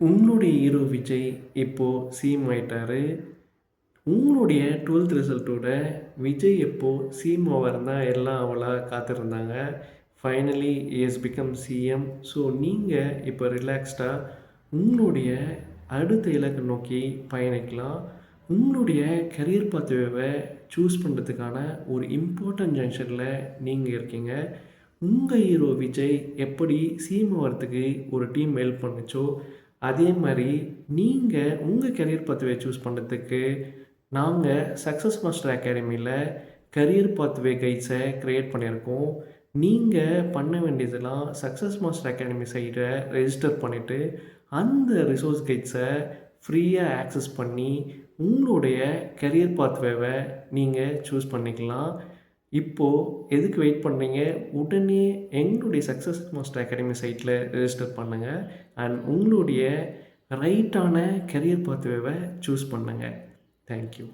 உங்களுடைய ஹீரோ விஜய் இப்போது சிஎம் ஆயிட்டாரு. உங்களுடைய 12th ரிசல்ட்டோட விஜய் எப்போ சிஎம் ஆவாருன்னு தான் எல்லாம் ஆவலா காத்திருந்தாங்க. Finally he has become CM. So நீங்கள் இப்போ ரிலாக்ஸ்டா உங்களுடைய அடுத்த இலக்கை நோக்கி பயணிக்கலாம். உங்களுடைய கரியர் பாத்வேவை சூஸ் பண்ணுறதுக்கான ஒரு இம்பார்ட்டன்ட் ஜங்ஷனில் நீங்கள் இருக்கீங்க. உங்கள் ஹீரோ விஜய் எப்படி சிஎம் ஆகிறதுக்கு ஒரு டீம் ஹெல்ப் பண்ணுச்சோ, அதே மாதிரி நீங்கள் உங்கள் கரியர் பாத்வே சூஸ் பண்ணுறதுக்கு நாங்கள் சக்ஸஸ் மாஸ்டர் அகாடமியில் கரியர் பாத்வே கைட்ஸை க்ரியேட் பண்ணியிருக்கோம். நீங்கள் பண்ண வேண்டியதெல்லாம் சக்ஸஸ் மாஸ்டர் அகாடமி சைட்டை ரெஜிஸ்டர் பண்ணிவிட்டு அந்த ரிசோர்ஸ் கைட்ஸை ஃப்ரீயாக ஆக்சஸ் பண்ணி உங்களுடைய கரியர் பாத்வேவை நீங்கள் சூஸ் பண்ணிக்கலாம். இப்போது எதுக்கு வெயிட் பண்ணுறீங்க? உடனே எங்களுடைய சக்ஸஸ் மாஸ்டர் அகாடமி சைட்டில் ரெஜிஸ்டர் பண்ணுங்கள் அண்ட் உங்களுடைய ரைட்டான கரியர் பாத்வேவை சூஸ் பண்ணுங்கள். தேங்க்யூ.